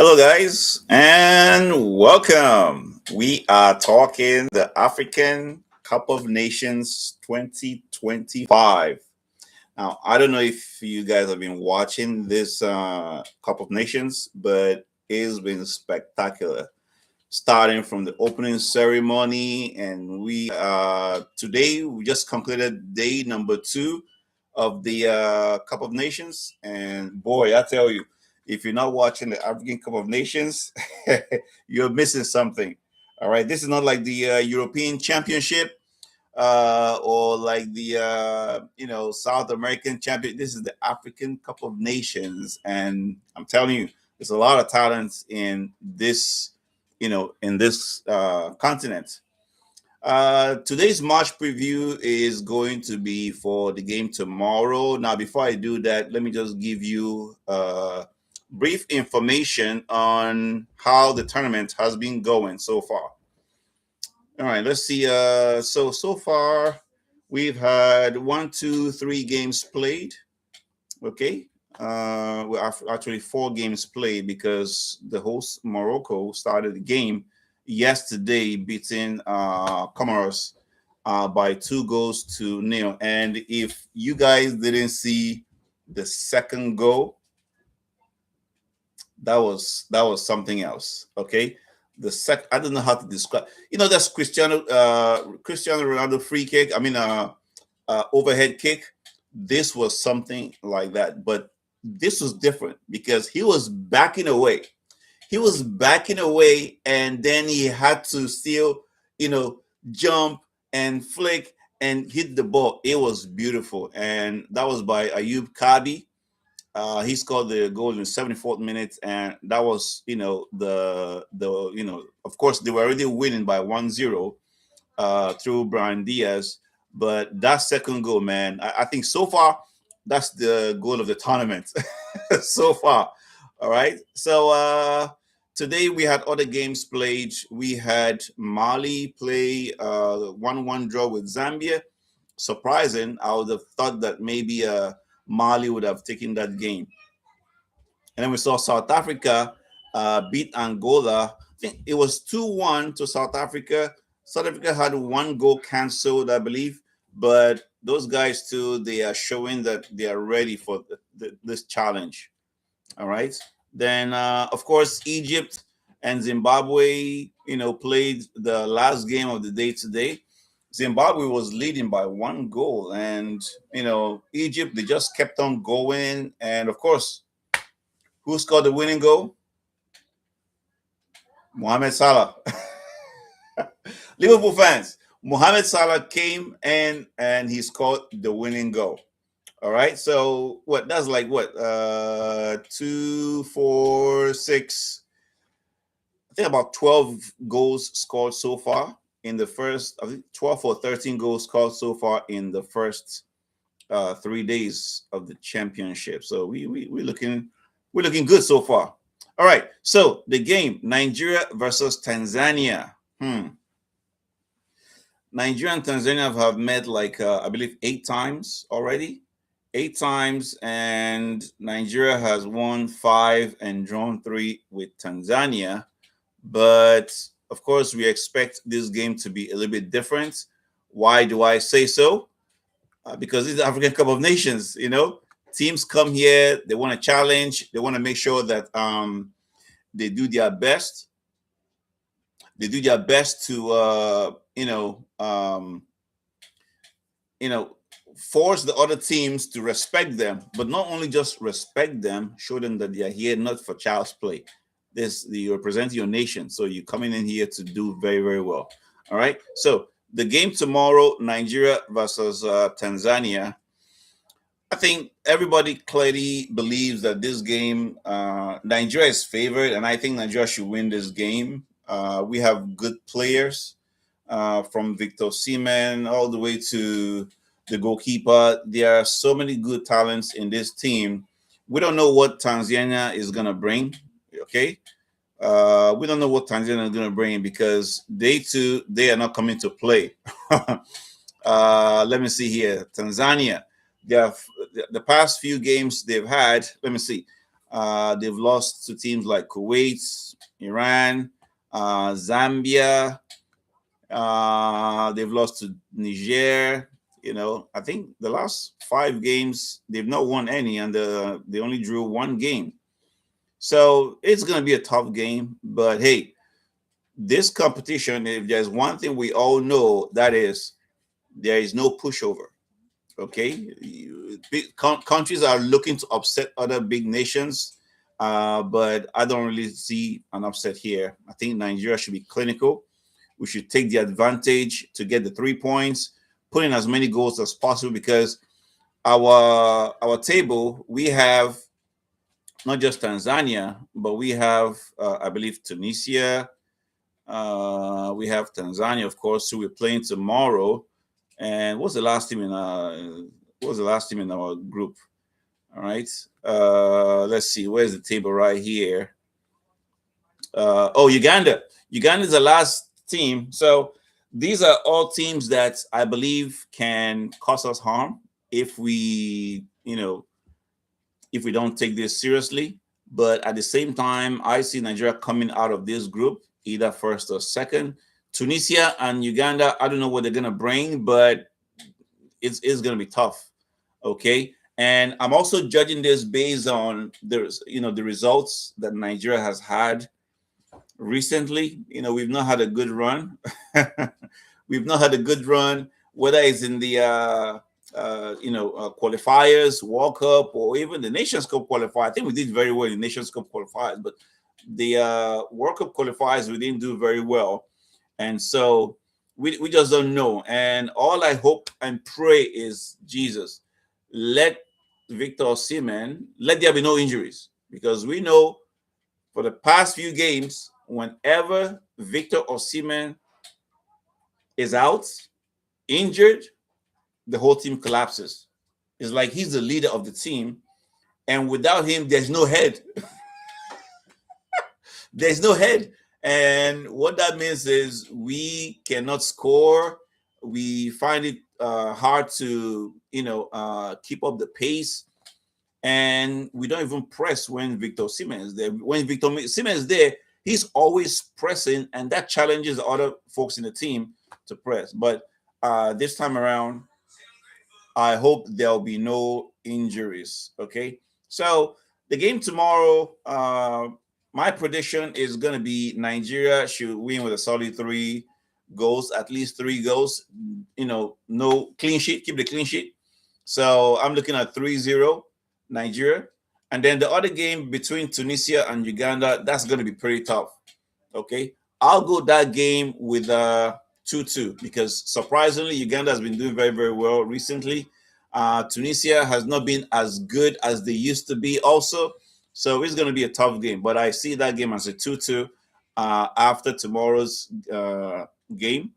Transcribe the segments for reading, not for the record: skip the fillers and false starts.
Hello, guys, and welcome. We are talking the African Cup of Nations 2025. Now, I don't know if you guys have been watching this Cup of Nations, but it's been spectacular. Starting from the opening ceremony, and we today we just completed day number two of the Cup of Nations, and boy, I tell you, if you're not watching the African Cup of Nations, you're missing something. All right, this is not like the European Championship or like the South American champion. This is the African Cup of Nations, and I'm telling you, there's a lot of talent in this, in this continent. Today's match preview is going to be for the game tomorrow. Now, before I do that, let me just give you brief information on how the tournament has been going so far. All right, let's see. So far, we've had 1, 2, 3 games played. Okay, well, actually 4 games played because the host Morocco started the game yesterday, beating Comoros by 2 goals to 0. And if you guys didn't see the second goal, that was something else. Okay, I don't know how to describe. That's Cristiano Ronaldo free kick. I mean, overhead kick. This was something like that, but this was different because he was backing away. He was backing away, and then he had to still, jump and flick and hit the ball. It was beautiful, and that was by Ayub Kabi. He scored the goal in the 74th minute, and that was, of course, they were already winning by 1-0 through Brian Diaz. But that second goal, man, I think so far that's the goal of the tournament so far. All right. So today we had other games played. We had Mali play 1-1 draw with Zambia. Surprising. I would have thought that maybe Mali would have taken that game. And then we saw South Africa beat Angola. I think it was 2-1 to South Africa. South Africa had 1 goal canceled, I believe. But those guys, too, they are showing that they are ready for this challenge. All right. Then, of course, Egypt and Zimbabwe, played the last game of the day today. Zimbabwe was leading by 1 goal. And, Egypt, they just kept on going. And, of course, who scored the winning goal? Mohamed Salah. Liverpool fans, Mohamed Salah came in and he scored the winning goal. All right. So that's like what? 2, 4, 6. I think about 12 goals scored so far in the first. I think 12 or 13 goals scored so far in the first 3 days of the championship. So we're looking good so far. All right. So the game, Nigeria versus Tanzania. Nigeria and Tanzania have met like I believe 8 times already. 8 times, and Nigeria has won 5 and drawn 3 with Tanzania. But of course, we expect this game to be a little bit different. Why do I say so? Because it's the African Cup of Nations. Teams come here, they want to challenge, they want to make sure that they do their best. They do their best to force the other teams to respect them, but not only just respect them, show them that they are here not for child's play. You represent your nation, so you're coming in here to do very, very well. All right. So the game tomorrow, Nigeria versus Tanzania. I think everybody clearly believes that this game, Nigeria is favored, and I think Nigeria should win this game. We have good players from Victor Osimhen all the way to the goalkeeper. There are so many good talents in this team. We don't know what Tanzania is going to bring. Okay. We don't know what Tanzania is going to bring because they are not coming to play. Let me see here. Tanzania, they have the past few games they've had. Let me see. They've lost to teams like Kuwait, Iran, Zambia. They've lost to Niger. I think the last 5 games they've not won any, and they only drew one game. So it's going to be a tough game. But hey, this competition, if there's one thing we all know, that is there is no pushover. Okay, countries are looking to upset other big nations, but I don't really see an upset here. I think Nigeria should be clinical. We should take the advantage to get the 3 points, put in as many goals as possible, because our table, we have not just Tanzania, but we have I believe Tunisia. We have Tanzania, of course, who we're playing tomorrow. And what's the last team in our group? All right. Let's see. Where's the table right here? Uganda. Uganda is the last team. So these are all teams that I believe can cause us harm if we don't take this seriously. But at the same time, I see Nigeria coming out of this group either first or second. Tunisia and Uganda, I don't know what they're gonna bring, but it's gonna be tough. Okay. And I'm also judging this based on the results that Nigeria has had recently. We've not had a good run. We've not had a good run, whether it's in the qualifiers, World Cup, or even the Nations Cup qualifier. I think we did very well in the Nations Cup qualifiers, but the World Cup qualifiers we didn't do very well, and so we just don't know. And all I hope and pray is, Jesus, let Victor Osimhen, let there be no injuries, because we know for the past few games, whenever Victor Osimhen is out, injured, the whole team collapses. It's like he's the leader of the team, and without him, there's no head. There's no head. And what that means is we cannot score. We find it hard to, keep up the pace. And we don't even press when Victor Osimhen is there. When Victor Osimhen is there, he's always pressing, and that challenges the other folks in the team to press. But this time around, I hope there'll be no injuries. Okay. So the game tomorrow, my prediction is going to be Nigeria should win with a solid 3 goals, at least 3 goals. No clean sheet, keep the clean sheet. So I'm looking at 3-0 Nigeria. And then the other game between Tunisia and Uganda, that's going to be pretty tough. Okay. I'll go that game with 2-2, because surprisingly, Uganda has been doing very, very well recently. Tunisia has not been as good as they used to be also. So it's going to be a tough game. But I see that game as a 2-2 after tomorrow's game.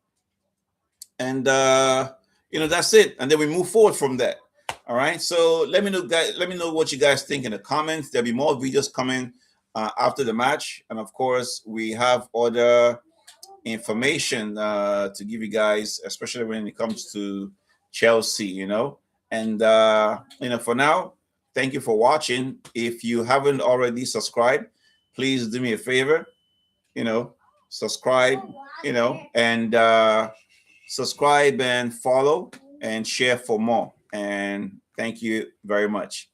And, that's it. And then we move forward from that. All right. So let me know, guys. Let me know what you guys think in the comments. There'll be more videos coming after the match. And of course, we have other information to give you guys, especially when it comes to Chelsea, And for now, thank you for watching. If you haven't already subscribed, please do me a favor, subscribe, and subscribe and follow and share for more. And thank you very much.